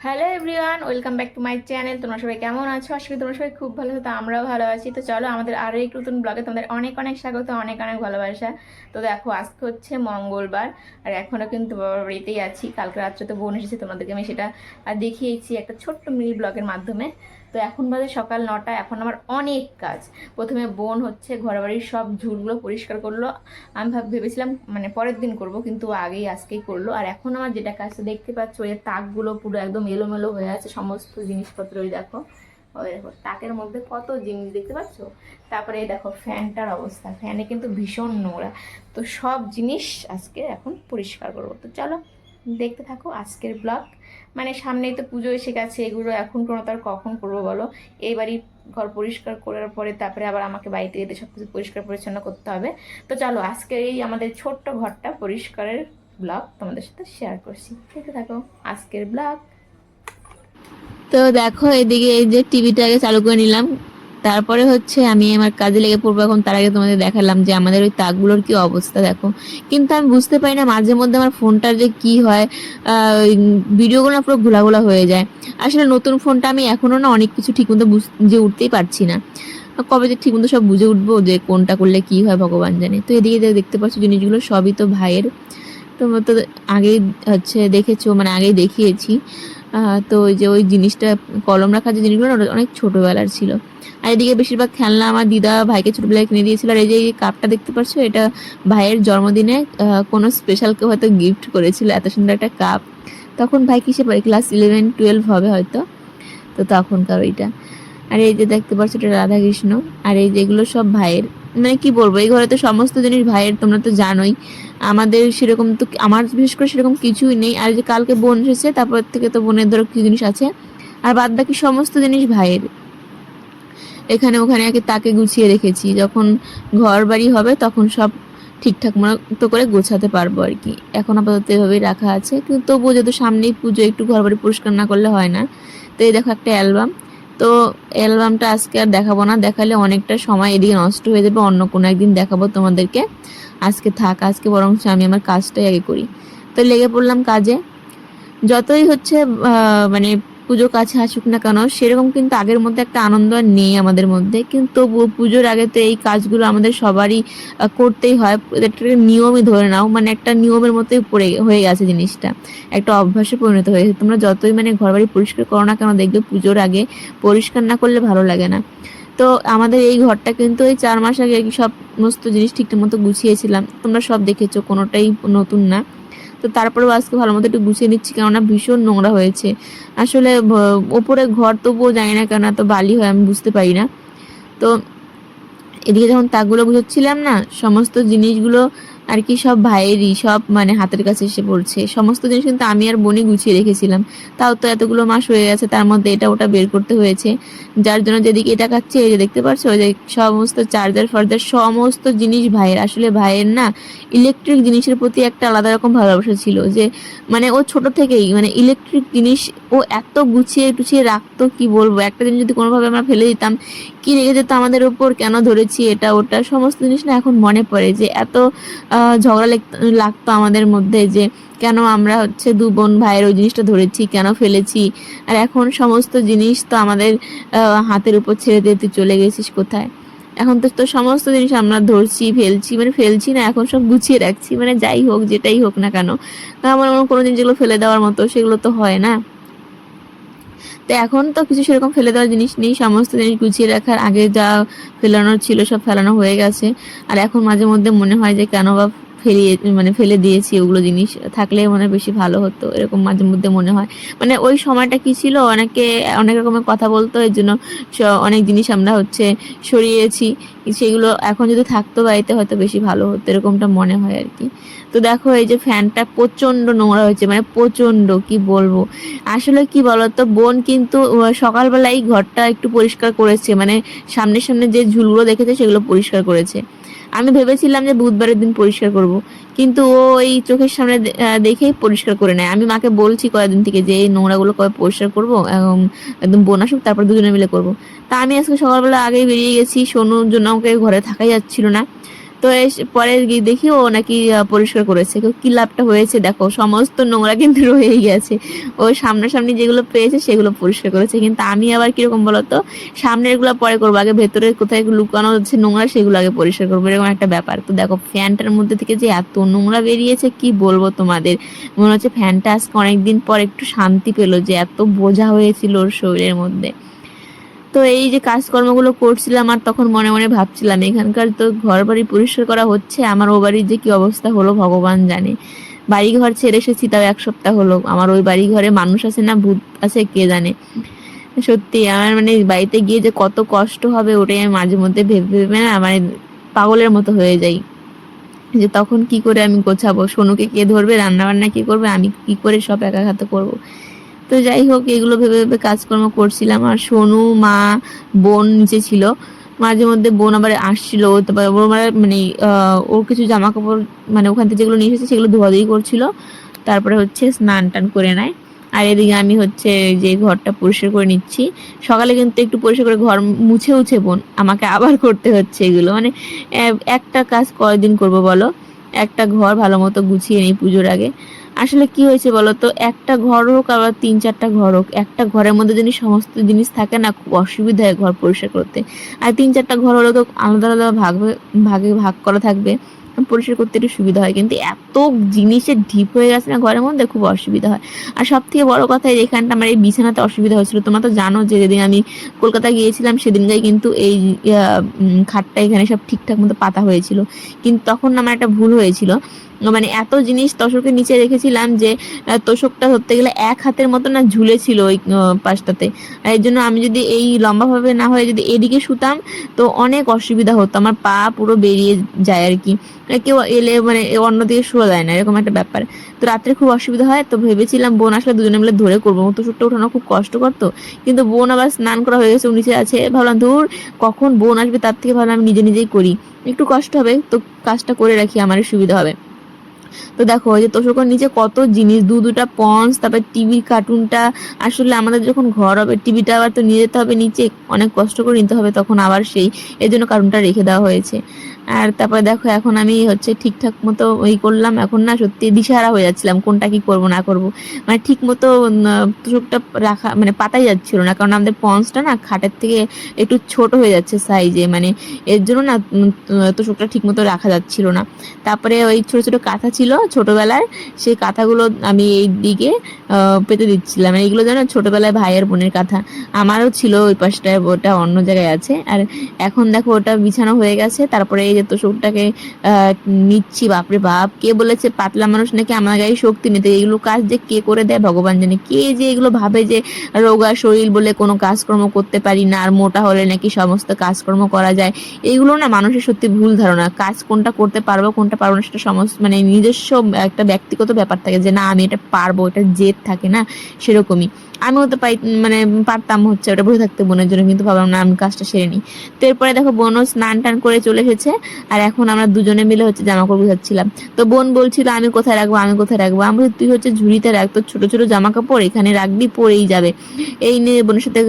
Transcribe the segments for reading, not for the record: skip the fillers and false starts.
Hello everyone, welcome back to my channel. তোমরা সবাই কেমন আছো? আশা করি তোমরা সবাই খুব ভালো আছো। তো আমরাও ভালো আছি। তো চলো আমাদের আরও এক নতুন ব্লগে তোমাদের অনেক অনেক স্বাগত, অনেক অনেক ভালোবাসা। তো দেখো আজকে হচ্ছে মঙ্গলবার, আর এখনও কিন্তু বাবার বাড়িতেই আছি। কালকে রাত্রে তো বোন এসেছে, তোমাদেরকে আমি সেটা দেখিয়েছি একটা ছোট্ট মিনি ব্লগের মাধ্যমে। তো এখন বাজে সকাল 9টা। এখন আমার অনেক কাজ। প্রথমে বোন হচ্ছে ঘর বাড়ির সব ঝুলগুলো পরিষ্কার করলো। আমি ভেবেছিলাম মানে পরের দিন করব, কিন্তু আগেই আজকেই করলো। আর এখন আমার যেটা কাজটা দেখতে পাচ্ছ, ওই তাকগুলো পুরো একদম এলোমেলো হয়ে আছে, সমস্ত জিনিসপত্র। ওই দেখো, ওই দেখো তাকের মধ্যে কত জিনিস দেখতে পাচ্ছ। তারপরে এই দেখো ফ্যানটার অবস্থা, ফ্যানে কিন্তু ভীষণ নোংরা। তো সব জিনিস আজকে এখন পরিষ্কার করবো। তো চলো দেখতে থাকো আজকের ব্লগ। মানে সামনেই তো পুজো এসে গেছে, এগুলো এখন কোনো তার কখন করবো বলো। এই বাড়ি ঘর পরিষ্কার করার পরে তারপরে আবার আমাকে বাড়িতে যেতে সব কিছু পরিষ্কার পরিচ্ছন্ন করতে হবে। তো চলো আজকের এই আমাদের ছোট্ট ঘরটা পরিষ্কারের ব্লগ তোমাদের সাথে শেয়ার করছি। দেখতে থাকো আজকের ব্লগ। তো দেখো এদিকে এই যে টিভিটাকে চালু করে নিলাম, তারপরে হচ্ছে আমি আমার কাজে লেগে পড়বো। এখন তার আগে তোমাদের দেখালাম যে আমাদের ওই তাকগুলোর কি অবস্থা দেখো। কিন্তু আমি বুঝতে পারি না মাঝে মধ্যে আমার ফোনটার যে কি হয়, ভিডিওগুলো না পুরো ঘোলাঘোলা হয়ে যায়। আসলে নতুন ফোনটা আমি এখনো না অনেক কিছু ঠিকমতো বুঝে উঠতেই পারছি না। কবে যে ঠিকমতো সব বুঝে উঠবো যে কোনটা করলে কি হয় ভগবান জানে। তো এদিকে যে দেখতে পাচ্ছ জিনিসগুলো সবই তো ভাইয়ের। তোমরা তো আগেই হচ্ছে দেখেছো, মানে আগেই দেখিয়েছি। তো ওই যে ওই জিনিসটা কলম রাখার যে জিনিসগুলো না, ওটা অনেক ছোটোবেলার ছিল। আর এদিকে বেশিরভাগ খেলনা আমার দিদা ভাইকে ছোটোবেলায় কিনে দিয়েছিল। আর এই যে এই কাপটা দেখতে পাচ্ছ, এটা ভাইয়ের জন্মদিনে কোনো স্পেশাল কেউ হয়তো গিফট করেছিল, এত সুন্দর একটা কাপ। তখন ভাই কিসে পড়ে, ক্লাস 11-12 হবে হয়তো। তো তখনকার ওইটা। আর এই যে দেখতে পাচ্ছ এটা রাধাকৃষ্ণ। আর এই যেগুলো সব ভাইয়ের। মানে কি বলবো, এই ঘরে তো সমস্ত জিনিস ভাইয়ের, তোমরা তো জানোই। আমাদের সেরকম তো, আমার বিশেষ করে সেরকম কিছুই নেই। আর যে কালকে বোন এসেছে, তারপর থেকে তো বোনের ধরো কিছু জিনিস আছে। আর বাদ বাকি সমস্ত জিনিস ভাইয়ের। এখানে ওখানে আগে তাকে গুছিয়ে রেখেছি, যখন ঘর বাড়ি হবে তখন সব ঠিকঠাক মতো করে গোছাতে পারবো আর কি। এখন আপাতত এভাবেই রাখা আছে, কিন্তু তবুও যেহেতু সামনেই পুজো, একটু ঘর বাড়ি পরিষ্কার না করলে হয় না। তো এই দেখো একটা অ্যালবাম। তো অ্যালবামটা আজকে আর দেখাবো না, দেখালে অনেকটা সময় এদিকে নষ্ট হয়ে যাবে। অন্য কোনো একদিন দেখাবো তোমাদেরকে। আজকে থাক, আজকে বরং আমি আমার কাজটাই আগে করি। তো লেগে পড়লাম কাজে। যতই হচ্ছে মানে পুজো কাছে আসুক না কেন, সেরকম কিন্তু আগের মধ্যে একটা আনন্দ আর নেই আমাদের মধ্যে। কিন্তু তবুও পুজোর আগে তো এই কাজগুলো আমাদের সবারই করতেই হয়। এটা একটা নিয়মই ধরে নাও, মানে একটা নিয়মের মতোই হয়ে গেছে জিনিসটা, একটা অভ্যাসে পরিণত হয়ে গেছে। তোমরা যতই মানে ঘর বাড়ি পরিষ্কার করো না কেন, দেখবে পুজোর আগে পরিষ্কার না করলে ভালো লাগে না। তো আমাদের এই ঘরটা কিন্তু এই 4 মাস আগে সমস্ত জিনিস ঠিকঠাক মতো গুছিয়েছিলাম, তোমরা সব দেখেছো, কোনোটাই নতুন না। তো তারপরেও আজকে ভালো মতো একটু গুছিয়ে নিচ্ছি, কেননা ভীষণ নোংরা হয়েছে। আসলে ওপরে ঘর তবুও জানি না কেন এত বালি হয়, আমি বুঝতে পারি না। তো এদিকে যখন তাকগুলো গুছোচ্ছিলাম না, সমস্ত জিনিসগুলো আর কি সব ভাইয়েরই, সব মানে হাতের কাছে এসে পড়ছে। সমস্ত জিনিস কিন্তু আমি আর বোনই গুছিয়ে রেখেছিলাম। তাও তো এতগুলো মাস হয়ে গেছে, তার মধ্যে এটা ওটা বের করতে হয়েছে। যার জন্য যেদিকে এটা কাচ্ছে, এই যে দেখতে পাচ্ছ, ওই যে সমস্ত চার্জার ফার্জার সমস্ত জিনিস ভাইয়ের। আসলে ভাইয়ের না ইলেকট্রিক জিনিসের প্রতি একটা আলাদা রকম ভালোবাসা ছিল, যে মানে ও ছোট থেকেই মানে ইলেকট্রিক জিনিস ও এত গুছিয়ে টুছিয়ে রাখতো, কি বলবো। একটা দিন যদি কোনোভাবে আমরা ফেলে দিতাম, কি রেগে যেত আমাদের উপর, কেন ধরেছি এটা ওটা সমস্ত জিনিস না এখন মনে পড়ে, যে এত ঝগড়া লাগতো আমাদের মধ্যে, যে কেন আমরা হচ্ছে দু বোন ভাইয়ের ওই জিনিসটা ধরেছি, কেন ফেলেছি। আর এখন সমস্ত জিনিস তো আমাদের হাতের উপর ছেড়ে দিয়ে তুই চলে গেছিস কোথায়। এখন তো তো সমস্ত জিনিস আমরা ধরছি, ফেলছি, মানে ফেলছি না, এখন সব গুছিয়ে রাখছি। মানে যাই হোক, যেটাই হোক না কেন, আমার কোনো দিন যেগুলো ফেলে দেওয়ার মতো সেগুলো তো হয় না। তো এখন তো কিছু সেরকম ফেলে দেওয়ার জিনিস নেই, সমস্ত জিনিস গুছিয়ে রাখার। আগে যা ফেলানোর ছিল সব ফেলানো হয়ে গেছে। আর এখন মাঝে মধ্যে মনে হয় যে কেন বা ফেলিয়ে মানে ফেলে দিয়েছি, ওগুলো জিনিস থাকলে মানে বেশি ভালো হতো, এরকম মাঝে মধ্যে মনে হয়। মানে ওই সময়টা কি ছিল, অনেকে অনেক রকমের কথা বলতো, এর জন্য অনেক জিনিস আমরা হচ্ছে সরিয়েছি। সেগুলো এখন যদি থাকতো বাড়িতে হয়তো বেশি ভালো হতো, এরকমটা মনে হয় আর কি। তো দেখো এই যে ফ্যানটা প্রচণ্ড নোংরা হয়েছে, মানে প্রচণ্ড, কি বলবো। আসলে কি বলতো, বোন কিন্তু সকালবেলায় ঘরটা একটু পরিষ্কার করেছে, মানে সামনে সামনে যে ঝুলগুলো দেখেছে সেগুলো পরিষ্কার করেছে। আমি ভেবেছিলাম যে বুধবারের দিন পরিষ্কার করব, কিন্তু ও এই চোখের সামনে দেখেই পরিষ্কার করে নেয়। আমি মাকে বলছি কয়েকদিন থেকে যে এই নোংরাগুলো কবে পরিষ্কার করবো, একদম বোন আসুক তারপর দুজনে মিলে করব। তা আমি আজকে সকালবেলা আগেই বেরিয়ে গেছি, সোনুর জন্য আমাকে ঘরে থাকাই যাচ্ছিল না। তো পরে গিয়ে দেখি ও নাকি পরিষ্কার করেছে। কি লাভটা হয়েছে দেখো, সমস্ত নোংরা কিন্তু রয়েই গেছে। ও সামনাসামনি যেগুলো পেয়েছে সেগুলো পরিষ্কার করেছে, কিন্তু আমি আবার কিরকম বলতো, সামনের গুলো পরে করবো, আগে ভেতরে কোথায় লুকানো হচ্ছে নোংরা সেগুলো আগে পরিষ্কার করবো, এরকম একটা ব্যাপার। তো দেখো ফ্যানটার মধ্যে থেকে যে এত নোংরা বেরিয়েছে কি বলবো তোমাদের, মনে হচ্ছে ফ্যানটা আজকে অনেকদিন পর একটু শান্তি পেলো, যে এত বোঝা হয়েছিল ওর শরীরের মধ্যে। তো এই যে কাজকর্মগুলো করছিলাম আর তখন মনে মনে ভাবছিলাম এখানকার তো ঘর বাড়ি পরিষ্কার করা হচ্ছে, আমার ও বাড়ির যে কি অবস্থা হলো ভগবান জানে। বাড়ি ঘর ছেড়ে এসেছি তাও 1 সপ্তাহ হলো, আমার ওই বাড়ি ঘরে মানুষ আছে না ভূত আছে কে জানে। সত্যি আমার মানে বাড়িতে গিয়ে যে কত কষ্ট হবে ওটাই আমি মাঝে মধ্যে ভেবে ভেবে না মানে পাগলের মতো হয়ে যাই, যে তখন কি করে আমি গোছাবো, সোনুকে কে ধরবে, রান্না বান্না কি করবে, আমি কি করে সব একা হাতে করবো। তো যাই হোক এগুলো ভেবে ভেবে কাজকর্ম করছিলাম, আর সোনু মা বোন নিচে ছিল। মাঝে মধ্যে বোন আবার আসছিল, তারপর ওর মানে ওর কিছু জামা কাপড় মানে ওখান থেকে যেগুলো নিয়ে এসেছে সেগুলো ধোয়াধুয়ি করছিল, তারপরে হচ্ছে স্নান টান করে নেয়। আর এদিকে আমি হচ্ছে যে ঘরটা পরিষ্কার করে নিচ্ছি। সকালে কিন্তু একটু পরিষ্কার করে ঘর মুছে উছে বোন আমাকে আবার করতে হচ্ছে এগুলো, মানে একটা কাজ কয়দিন করব বলো, একটা ঘর ভালো মতো গুছিয়ে নিই পুজোর আগে। আসলে কি হয়েছে বলো তো, একটা ঘর হোক আবার 3-4টা ঘর হোক, একটা ঘরের মধ্যে যদি সমস্ত জিনিস থাকে না খুব অসুবিধা হয় ঘর পরিষ্কার করতে। আর 3-4টা ঘর হলে তো আলাদা আলাদা ভাগে ভাগ করা থাকবে, পরিষ্কার করতে একটু সুবিধা হয়, কিন্তু এত জিনিসের ঢিপ হয়ে গেছে না ঘরের মধ্যে, খুব অসুবিধা হয়। আর সব থেকে বড় কথা এখানটা আমার এই বিছানাতে অসুবিধা হয়েছিল, তোমরা তো জানো যে যেদিন আমি কলকাতা গিয়েছিলাম সেদিনকাই কিন্তু এই খাটটা এখানে সব ঠিকঠাক মতো পাতা হয়েছিল, কিন্তু তখন আমার একটা ভুল হয়েছিল, মানে এত জিনিস তোশকের নিচে রেখেছিলাম যে তোশকটা ধরতে গেলে 1 হাতের মতো না ঝুলেছিল ওই পাশটাতে। আর এর জন্য আমি যদি এই লম্বাভাবে না হয়ে যদি এদিকে শুতাম তো অনেক অসুবিধা হতো, আমার পা পুরো বেরিয়ে যায় আর কি, কেউ এলে মানে অন্যদিকে শোয়া যায় না, এরকম একটা ব্যাপার। তো রাত্রে খুব অসুবিধা হয়, তো ভেবেছিলাম বোন আসলে দুজনে মিলে ধরে করবো, তোষকটা উঠানো খুব কষ্ট করতো, কিন্তু বোন আবার স্নান করা হয়ে গেছে, ও নিচে আছে, ভাবলাম ধুর কখন বোন আসবে, তার থেকে ভাবলাম আমি নিজে নিজেই করি, একটু কষ্ট হবে তো কাজটা করে রাখি, আমারই সুবিধা হবে। তো দেখো ওই যে তোষকের নিচে কত জিনিস, দুটা পন্স, তারপর টিভি কার্টুনটা, আসলে আমাদের যখন ঘর হবে টিভিটা আবার তো নিয়ে যেতে হবে নিচে, অনেক কষ্ট করে নিতে হবে তখন আবার সেই, এই জন্য কার্টুনটা রেখে দেওয়া হয়েছে। আর তারপরে দেখো এখন আমি হচ্ছে ঠিকঠাক মতো ওই করলাম, এখন না সত্যি দিশাহারা হয়ে যাচ্ছিলাম কোনটা কি করব না করব, মানে ঠিক মতো তোষকটা রাখা মানে পাতাই যাচ্ছিল না, কারণ আমাদের পন্সটা না খাটের থেকে একটু ছোট হয়ে যাচ্ছে সাইজে, মানে এর জন্য না তোষকটা ঠিক মতো রাখা যাচ্ছিল না। তারপরে ওই ছোট ছোট কাঁথা ছিল ছোটবেলার, সেই কাঁথাগুলো আমি এই দিকে পেতে দিচ্ছিলাম, এইগুলো জানো ছোটবেলায় ভাইয়ের বোনের কাঁথা, আমারও ছিল ওই পাশটায়, ওটা অন্য জায়গায় আছে। আর এখন দেখো ওটা বিছানো হয়ে গেছে, তারপরে এই যে তোষকটাকে নিচ্ছি, বাপরে বাপ, কে বলেছে পাতলা মানুষ নাকি আমার গায়ে শক্তি নিতে, এগুলো কাজ যে কে করে দেয় ভগবান জানে, কে যে এগুলো ভাবে যে রোগা শরীর বলে কোনো কাজকর্ম করতে পারি না, আর মোটা হলে নাকি সমস্ত কাজকর্ম করা যায়, এইগুলো না মানুষের সত্যি ভুল ধারণা, কাজ কোনটা করতে পারবো কোনটা পারবো না সেটা সমস্ত মানে নিজস্ব একটা ব্যক্তিগত ব্যাপার থাকে, যে না আমি এটা পারবো, এটা জেদ থাকে না, সেরকমই আমিও তো মানে পারতাম হচ্ছে ওটা বসে থাকতে বোনের জন্য, কিন্তু ভাবলাম না আমি কাজটা সেরে নিই। তো এরপরে দেখো বোনও স্নান টান করে চলে এসেছে, আর এখন আমরা দুজনে মিলে হচ্ছে জামা কাপড় গুছাচ্ছিলাম। তো বোন বলছিল আমি কোথায় রাখবো আমি কোথায় রাখবো, আমি বলছি তুই হচ্ছে ঝুড়িতে রাখ, তোর ছোট ছোট জামা কাপড় এখানে রাখবি পরেই যাবে, এই নিয়ে বোনের সাথে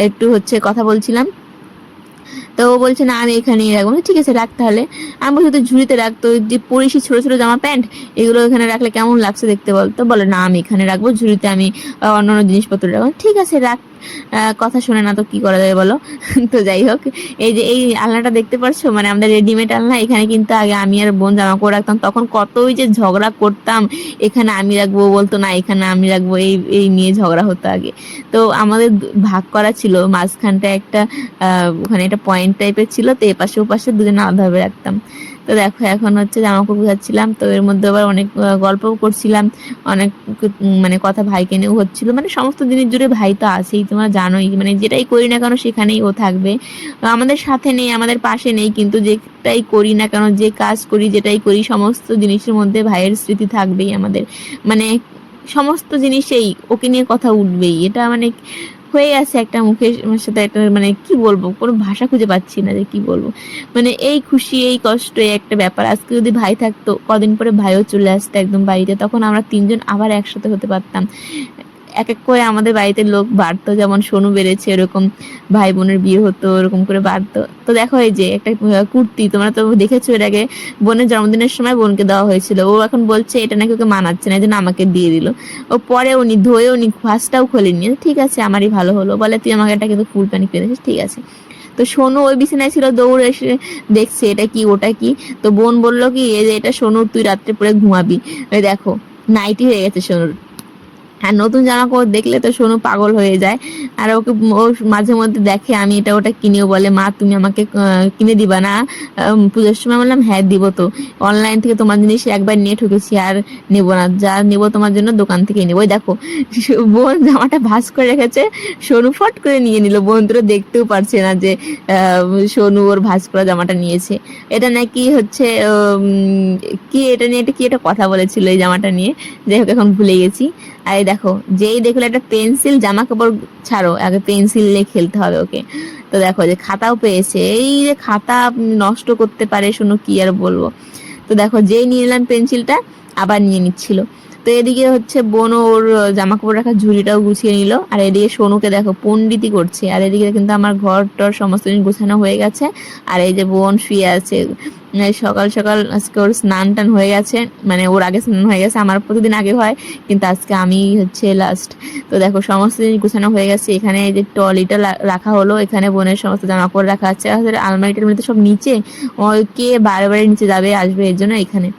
একটু হচ্ছে কথা বলছিলাম। তো ও বলছে না আমি এখানেই রাখবো, ঠিক আছে রাখ তাহলে। আমি বলছি তুই ঝুড়িতে রাখ, তো যে পরিসি ছোট ছোট জামা প্যান্ট এগুলো এখানে রাখলে কেমন লাগছে দেখতে বল, তো বলে না আমি এখানে রাখবো ঝুড়িতে, আমি অন্যান্য জিনিসপত্র রাখবো, ঠিক আছে রাখ। কথা শোনে না তো কি করা যায় বলো। তো যাই হোক এই যে এই আলনাটা দেখতে পারছো, মানে আমাদের রেডিমেড আলনা, এখানে কিন্তু আগে আমি আর বোন জামা কাপড় রাখতাম, তখন কতই যে ঝগড়া করতাম, এখানে আমি রাখবো বলতো না এখানে আমি রাখবো, এই এই নিয়ে ঝগড়া হতো আগে। তো আমাদের ভাগ করা ছিল, মাঝখানটা একটা ওখানে একটা পয়েন্ট টাইপের ছিল, তো এপাশে ওপাশে দুজনে আলাদাভাবে রাখতাম। তো দেখো এখন হচ্ছে জামা কাপড় গুছাচ্ছিলাম, তো এর মধ্যে আবার অনেক গল্পও করছিলাম, অনেক মানে কথা ভাইকে নিয়েও হচ্ছিল, মানে সমস্ত জিনিস জুড়ে ভাই তো আছেই, তোমরা জানোই, মানে যেটাই করি না কেন সেখানেই ও থাকবে, আমাদের সাথে নেই আমাদের পাশে নেই, কিন্তু যেটাই করি না কেন যে কাজ করি যেটাই করি সমস্ত জিনিসের মধ্যে ভাইয়ের স্মৃতি থাকবেই আমাদের, মানে সমস্ত জিনিসেই ওকে নিয়ে কথা উঠবেই, এটা মানে হয়ে আছে একটা মুখের সাথে একটা, মানে কি বলবো কোনো ভাষা খুঁজে পাচ্ছি না যে কি বলবো, মানে এই খুশি এই কষ্ট এই একটা ব্যাপার। আজকে যদি ভাই থাকতো, কদিন পরে ভাইও চলে আসতো একদম বাড়িতে, তখন আমরা তিনজন আবার একসাথে হতে পারতাম, এক এক করে আমাদের বাড়িতে লোক বাড়তো, যেমন সোনু বেড়েছে এরকম ভাই বোনের বিয়ে হতো, এরকম করে বাড়তো। তো দেখো এই যে একটা কুর্তি, তোমরা তো দেখেছো এর আগে বোনের জন্মদিনের সময় বোনকে দেওয়া হয়েছিল, ও এখন বলছে এটা নাকি ওকে মানাচ্ছে না, এই জন্য আমাকে দিয়ে দিল। ও পরে উনি ধুয়ে উনি ফার্স্টটাও খোলেনি, ঠিক আছে আমারই ভালো হলো, বলে তুই আমাকে একটা কিন্তু ফুল প্যান্ট কিনে দিয়েছিস, ঠিক আছে। তো সোনু ওই বিছানায় ছিল, দৌড়ে এসে দেখছে এটা কি ওটা কি। তো বোন বললো কি এই যে এটা সোনুর, তুই রাত্রে পরে ঘুমাবি। ওই দেখো নাইটি হয়ে গেছে সোনুর। আর নতুন জামা কাপড় দেখলে তো সোনু পাগল হয়ে যায়। আর ওকে ও মাঝে মধ্যে দেখে আমি এটা ওটা কিনেও বলে মা তুমি আমাকে কিনে দিবা না পুজোর সময়? বললাম হ্যাঁ দিব তো, অনলাইন থেকে তোমার জিনিস একবার নিয়ে ঠকেছি আর নেবো না, যা নেবো তোমার জন্য দোকান থেকে নেবো। ওই দেখো বোন জামাটা ভাঁজ করে রেখেছে, সোনু ফট করে নিয়ে নিল। বোন তো দেখতেও পারছে না যে সোনু ওর ভাঁজ করা জামাটা নিয়েছে। এটা নাকি হচ্ছে কি এটা নিয়ে এটা কি একটা কথা বলেছিল এই জামাটা নিয়ে, যাই হোক এখন ভুলে গেছি। আর এই দেখো যেই দেখলো একটা পেন্সিল, জামা কাপড় ছাড়ো আগে পেন্সিল নিয়ে খেলতে হবে ওকে। তো দেখো যে খাতাও পেয়েছে, এই যে খাতা নষ্ট করতে পারে শোনো কি আর বলবো। তো দেখো যেই নিয়ে নিলাম পেন্সিলটা আবার নিয়ে নিচ্ছিল। তো এদিকে হচ্ছে বোন ওর জামা কাপড় রাখার ঝুড়িটাও গুছিয়ে নিল, আর এদিকে সোনুকে দেখো পণ্ডিতি করছে। আর এদিকে কিন্তু আমার ঘর টর সমস্ত জিনিস গোছানো হয়ে গেছে। আর এই যে বোন শুয়ে আছে, সকাল সকাল আজকে ওর স্নান টান হয়ে গেছে, মানে ওর আগে স্নান হয়ে গেছে, আমার প্রতিদিন আগে হয় কিন্তু আজকে আমি হচ্ছে লাস্ট। তো দেখো সমস্ত জিনিস গোছানো হয়ে গেছে। এখানে এই যে ট্রলিটা রাখা হলো, এখানে বোনের সমস্ত জামা কাপড় রাখা আছে। আসলে আলমারিটার মধ্যে সব নিচে, ওই কে বারে বারে নিচে যাবে আসবে এর জন্য এখানে।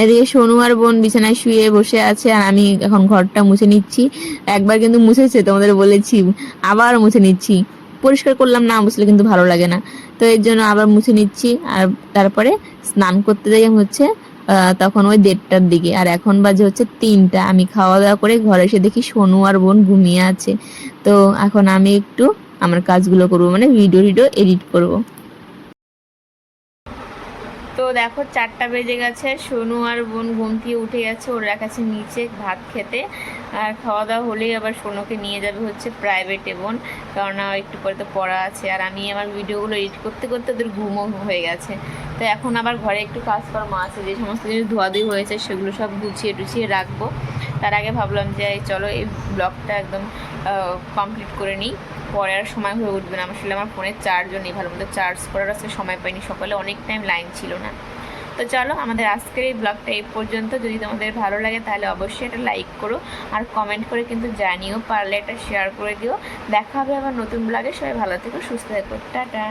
এদিকে সোনু আর বোন বিছানায় শুয়ে বসে আছে, আর আমি এখন ঘরটা মুছে নিচ্ছি। একবার কিন্তু মুছেছে তোমাদের বলেছি, আবার মুছে নিচ্ছি। পরিষ্কার করলাম না মুছলে কিন্তু ভালো লাগে না, তো এর জন্য আবার মুছে নিচ্ছি। আর তারপরে স্নান করতে যাই হচ্ছে তখন ওই 1:30টার দিকে, আর এখন বাজে হচ্ছে 3টা। আমি খাওয়া দাওয়া করে ঘরে এসে দেখি সোনু আর বোন ঘুমিয়ে আছে। তো এখন আমি একটু আমার কাজগুলো করবো, মানে ভিডিও এডিট করবো। তো দেখো 4টা বেজে গেছে, সোনু আর বোন ঘুম থেকে উঠে গেছে, ওরা কাছে নিচে ভাত খেতে। আর খাওয়া দাওয়া হলেই আবার সোনুকে নিয়ে যাবে হচ্ছে প্রাইভেটে বোন, কারণ একটু পরে তো পড়া আছে। আর আমি আমার ভিডিওগুলো এডিট করতে করতে ওদের ঘুমও হয়ে গেছে। তো এখন আবার ঘরে একটু কাজকর্ম আছে, যে সমস্ত জিনিস ধোয়াধুয়ি হয়েছে সেগুলো সব গুছিয়ে টুছিয়ে রাখবো। তার আগে ভাবলাম যে চলো এই ব্লগটা একদম কমপ্লিট করে নিই, পরে আর সময় হয়ে উঠবে না। আসলে আমার ফোনের চার্জও নেই, ভালো মতো চার্জ করার আজকে সময় পাইনি, সকালে অনেক টাইম লাইন ছিল না। তো চলো আমাদের আজকের এই ব্লগটা এই পর্যন্ত। যদি তোমাদের ভালো লাগে তাহলে অবশ্যই এটা লাইক করো, আর কমেন্ট করে কিন্তু জানিও, পারলে এটা শেয়ার করে দিও। দেখা হবে আবার নতুন ব্লগে। সবাই ভালো থেকো, সুস্থ থেকো, টাটা।